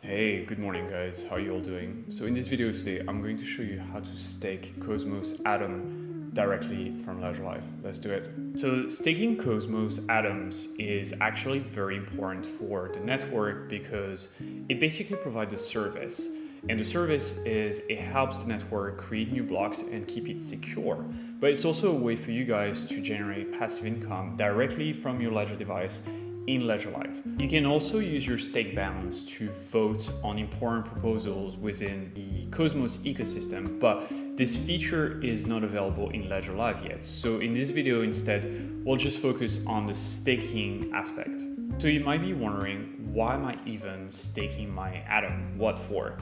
Hey, good morning guys, how are you all doing? So in this video today, I'm going to show you how to stake Cosmos Atom directly from Ledger Live. Let's do it. So staking Cosmos Atoms is actually very important for the network because it basically provides a service. And the service is it helps the network create new blocks and keep it secure. But it's also a way for you guys to generate passive income directly from your Ledger device in Ledger Live. You can also use your stake balance to vote on important proposals within the Cosmos ecosystem, but this feature is not available in Ledger Live yet. So in this video instead, we'll just focus on the staking aspect. So you might be wondering, why am I even staking my Atom? What for?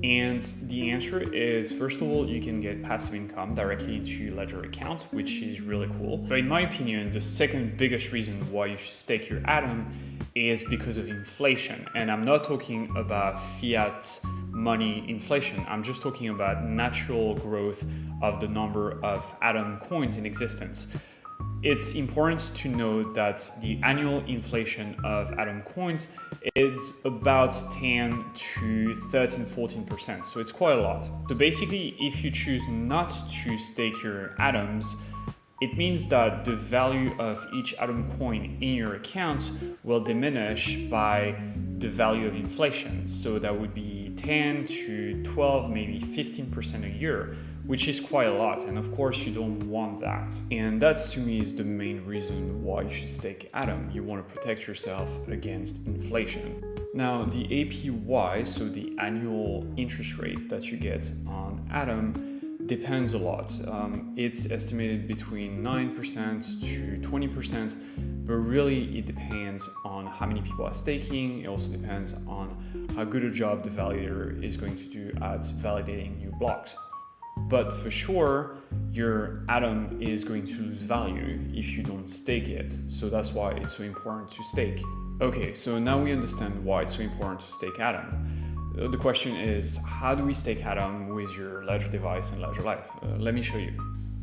And the answer is, first of all, you can get passive income directly into your Ledger account, which is really cool. But in my opinion, the second biggest reason why you should stake your Atom is because of inflation. And I'm not talking about fiat money inflation. I'm just talking about natural growth of the number of Atom coins in existence. It's important to note that the annual inflation of Atom coins is about 10 to 13, 14%. So it's quite a lot. So basically, if you choose not to stake your Atoms, it means that the value of each Atom coin in your account will diminish by the value of inflation. So that would be 10 to 12, maybe 15% a year, which is quite a lot. And of course, you don't want that. And that's, to me, is the main reason why you should stake Atom. You want to protect yourself against inflation. Now, the APY, so the annual interest rate that you get on Atom, depends a lot. It's estimated between 9% to 20%, but really it depends on how many people are staking. It also depends on how good a job the validator is going to do at validating new blocks. But for sure, your Atom is going to lose value if you don't stake it. So that's why it's so important to stake. Okay, so now we understand why it's so important to stake Atom. The question is, how do we stake Atom with your Ledger device and Ledger Live? Let me show you.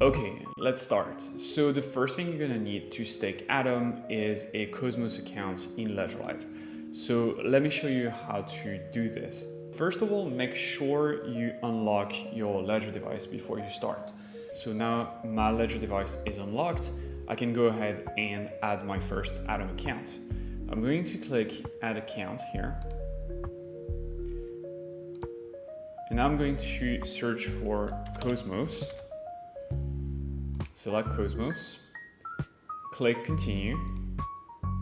Okay, let's start. So the first thing you're gonna need to stake Atom is a Cosmos account in Ledger Live. So let me show you how to do this. First of all, make sure you unlock your Ledger device before you start. So now my Ledger device is unlocked. I can go ahead and add my first Atom account. I'm going to click Add Account here. And I'm going to search for Cosmos. Select Cosmos. Click Continue.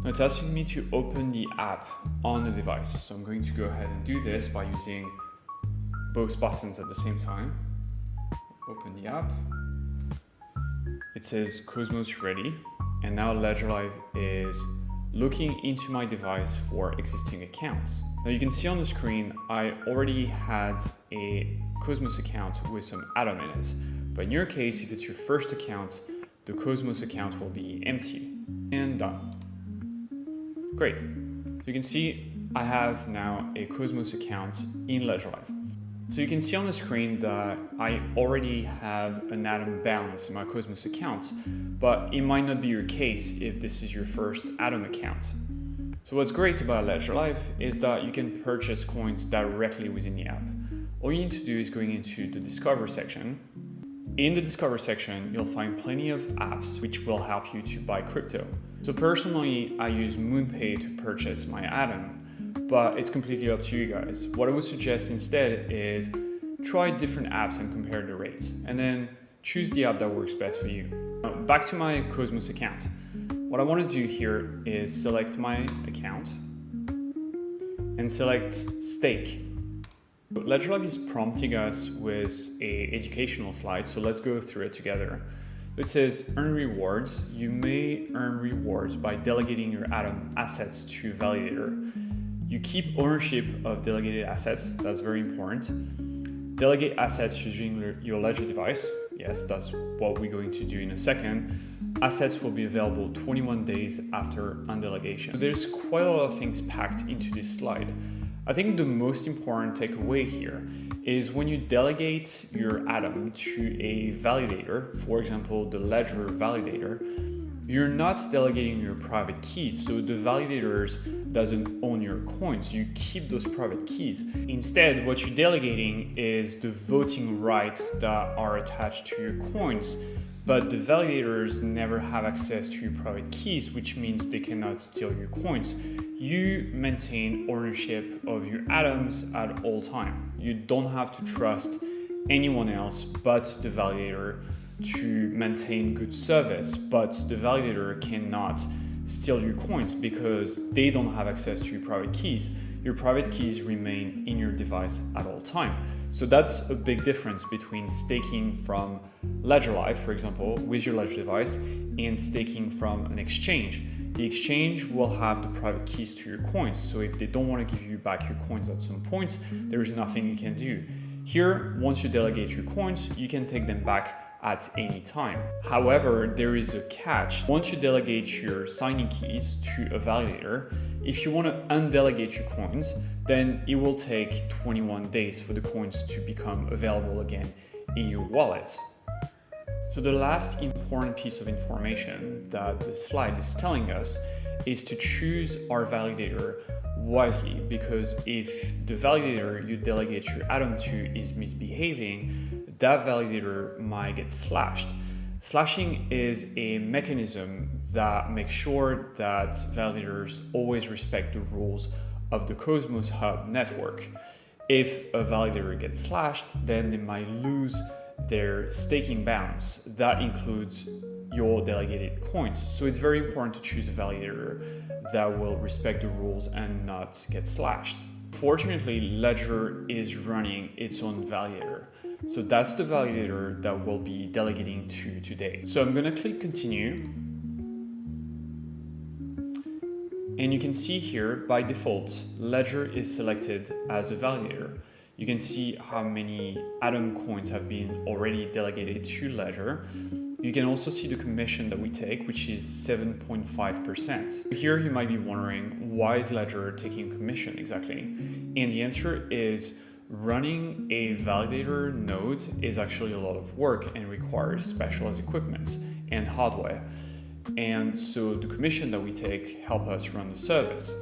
Now it's asking me to open the app on the device. So I'm going to go ahead and do this by using both buttons at the same time. Open the app. It says Cosmos ready. And now Ledger Live is looking into my device for existing accounts. Now you can see on the screen, I already had a Cosmos account with some Atom in it. But in your case, if it's your first account, the Cosmos account will be empty. And done. Great. So you can see I have now a Cosmos account in Ledger Live. So you can see on the screen that I already have an Atom balance in my Cosmos account, but it might not be your case if this is your first Atom account. So what's great about Ledger Live is that you can purchase coins directly within the app. All you need to do is going into the Discover section. In the Discover section, you'll find plenty of apps which will help you to buy crypto. So personally, I use MoonPay to purchase my Atom, but it's completely up to you guys. What I would suggest instead is try different apps and compare the rates, and then choose the app that works best for you. Now, back to my Cosmos account. What I want to do here is select my account and select Stake. Ledger Live is prompting us with an educational slide, so let's go through it together. It says earn rewards. You may earn rewards by delegating your Atom assets to validator. You keep ownership of delegated assets. That's very important. Delegate assets using your Ledger device. Yes, that's what we're going to do in a second. Assets will be available 21 days after undelegation. So there's quite a lot of things packed into this slide. I think the most important takeaway here is when you delegate your Atom to a validator, for example, the Ledger validator, you're not delegating your private keys, so the validators doesn't own your coins. You keep those private keys. Instead, what you're delegating is the voting rights that are attached to your coins, but the validators never have access to your private keys, which means they cannot steal your coins. You maintain ownership of your atoms at all time. You don't have to trust anyone else but the validator to maintain good service, but the validator cannot steal your coins because they don't have access to your private keys. Your private keys remain in your device at all time. So that's a big difference between staking from Ledger Live, for example, with your Ledger device, and staking from an exchange. The exchange will have the private keys to your coins. So if they don't want to give you back your coins at some point, there is nothing you can do. Here, once you delegate your coins, you can take them back at any time. However, there is a catch. Once you delegate your signing keys to a validator, if you want to undelegate your coins, then it will take 21 days for the coins to become available again in your wallet. So the last important piece of information that the slide is telling us is to choose our validator wisely, because if the validator you delegate your atom to is misbehaving, that validator might get slashed. Slashing is a mechanism that makes sure that validators always respect the rules of the Cosmos Hub network. If a validator gets slashed, then they might lose their staking balance. That includes your delegated coins. So it's very important to choose a validator that will respect the rules and not get slashed. Fortunately, Ledger is running its own validator. So that's the validator that we'll be delegating to today. So I'm gonna click continue. And you can see here, by default, Ledger is selected as a validator. You can see how many Atom coins have been already delegated to Ledger. You can also see the commission that we take, which is 7.5%. Here you might be wondering, why is Ledger taking commission exactly? And the answer is, running a validator node is actually a lot of work and requires specialized equipment and hardware. And so the commission that we take help us run the service.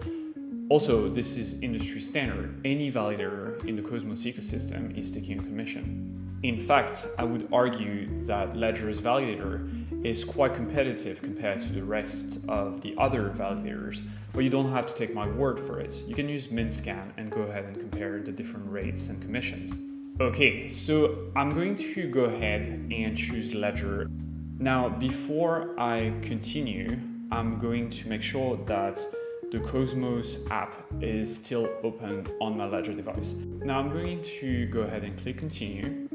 Also, this is industry standard. Any validator in the Cosmos ecosystem is taking a commission. In fact, I would argue that Ledger's validator is quite competitive compared to the rest of the other validators, but you don't have to take my word for it. You can use MinScan and go ahead and compare the different rates and commissions. Okay, so I'm going to go ahead and choose Ledger. Now, before I continue, I'm going to make sure that the Cosmos app is still open on my Ledger device. Now I'm going to go ahead and click continue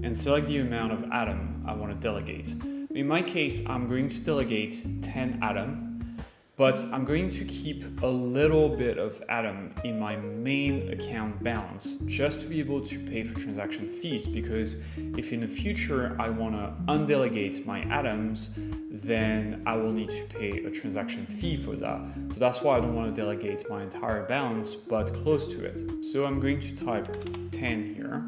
and select the amount of atom I want to delegate. In my case, I'm going to delegate 10 atom, but I'm going to keep a little bit of atom in my main account balance just to be able to pay for transaction fees, because if in the future I want to undelegate my atoms, then I will need to pay a transaction fee for that. So that's why I don't want to delegate my entire balance, but close to it. So I'm going to type 10 here.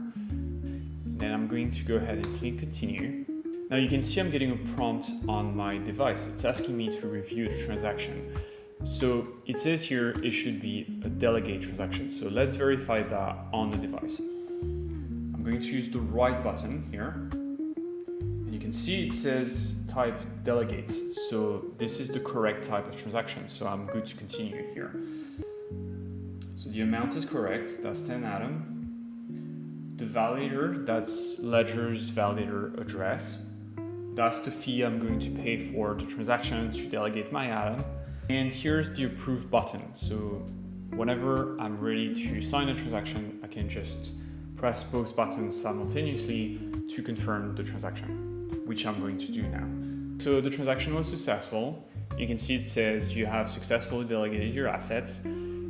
Then I'm going to go ahead and click continue. Now you can see I'm getting a prompt on my device. It's asking me to review the transaction. So it says here it should be a delegate transaction. So let's verify that on the device. I'm going to use the right button here. And you can see it says type delegate. So this is the correct type of transaction. So I'm good to continue here. So the amount is correct. That's 10 atom. The validator, that's Ledger's validator address. That's the fee I'm going to pay for the transaction to delegate my atom. And here's the approve button. So whenever I'm ready to sign a transaction, I can just press both buttons simultaneously to confirm the transaction, which I'm going to do now. So the transaction was successful. You can see it says you have successfully delegated your assets.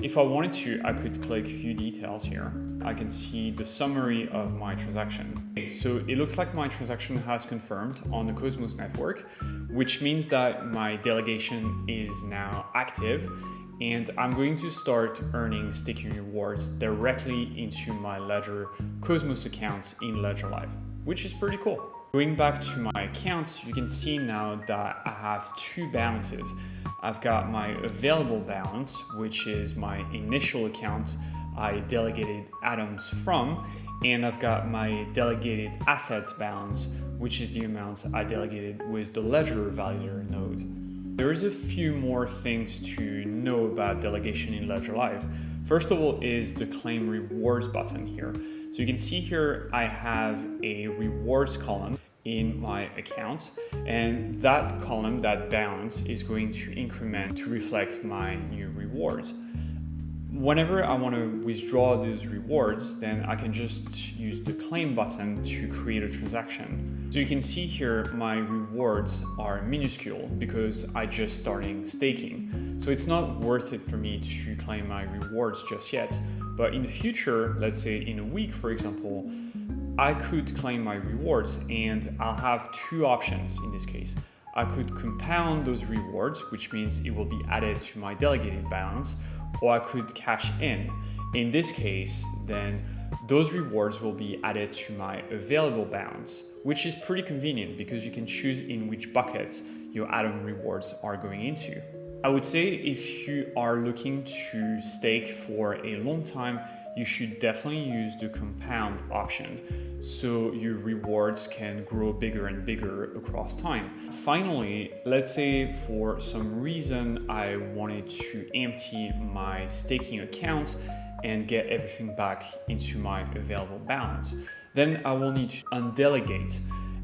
If I wanted to, I could click view details here. I can see the summary of my transaction. So it looks like my transaction has confirmed on the Cosmos network, which means that my delegation is now active, and I'm going to start earning staking rewards directly into my Ledger Cosmos account in Ledger Live, which is pretty cool. Going back to my account, you can see now that I have two balances. I've got my available balance, which is my initial account I delegated atoms from, and I've got my delegated assets balance, which is the amount I delegated with the ledger validator node. There's a few more things to know about delegation in Ledger Live. First of all is the claim rewards button here. So you can see here I have a rewards column in my account, and that column, that balance, is going to increment to reflect my new rewards. Whenever I want to withdraw those rewards, then I can just use the claim button to create a transaction. So you can see here my rewards are minuscule because I just starting staking. So it's not worth it for me to claim my rewards just yet. But in the future, let's say in a week, for example, I could claim my rewards, and I'll have two options in this case. I could compound those rewards, which means it will be added to my delegated balance, or I could cash in. In this case, then those rewards will be added to my available balance, which is pretty convenient because you can choose in which buckets your atom rewards are going into. I would say if you are looking to stake for a long time, you should definitely use the compound option so your rewards can grow bigger and bigger across time. Finally, let's say for some reason I wanted to empty my staking account and get everything back into my available balance. Then I will need to undelegate,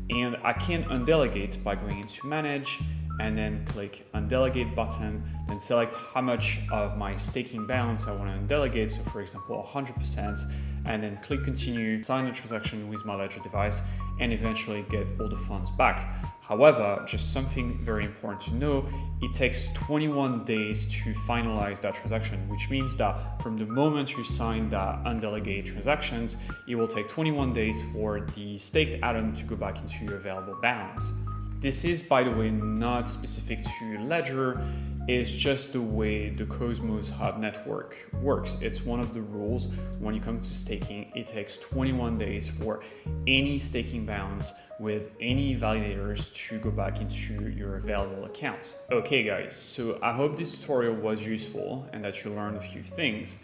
and I can undelegate by going into manage and then click undelegate button, then select how much of my staking balance I want to undelegate, so for example 100%, and then click continue, sign the transaction with my Ledger device, and eventually get all the funds back. However, just something very important to know, it takes 21 days to finalize that transaction, which means that from the moment you sign that undelegate transactions, it will take 21 days for the staked atom to go back into your available balance. This is, by the way, not specific to Ledger. It's just the way the Cosmos Hub network works. It's one of the rules when you come to staking. It takes 21 days for any staking balance with any validators to go back into your available accounts. Okay guys, so I hope this tutorial was useful and that you learned a few things.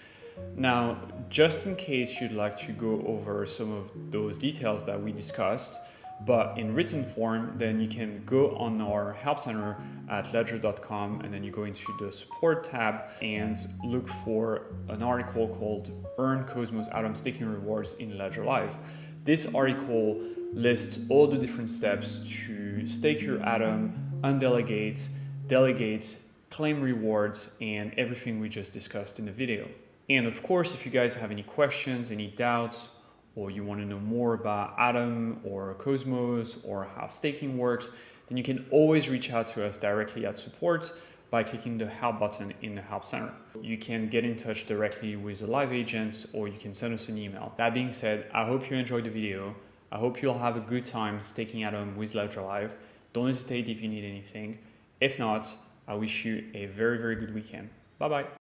Now, just in case you'd like to go over some of those details that we discussed, but in written form, then you can go on our help center at ledger.com, and then you go into the support tab and look for an article called Earn Cosmos Atom Staking Rewards in Ledger Live. This article lists all the different steps to stake your atom, undelegate, delegate, claim rewards, and everything we just discussed in the video. And of course, if you guys have any questions, any doubts, or you want to know more about Atom or Cosmos or how staking works, then you can always reach out to us directly at support by clicking the help button in the help center. You can get in touch directly with the live agents, or you can send us an email. That being said, I hope you enjoyed the video. I hope you'll have a good time staking Atom with Ledger Live. Don't hesitate if you need anything. If not, I wish you a very, very good weekend. Bye-bye.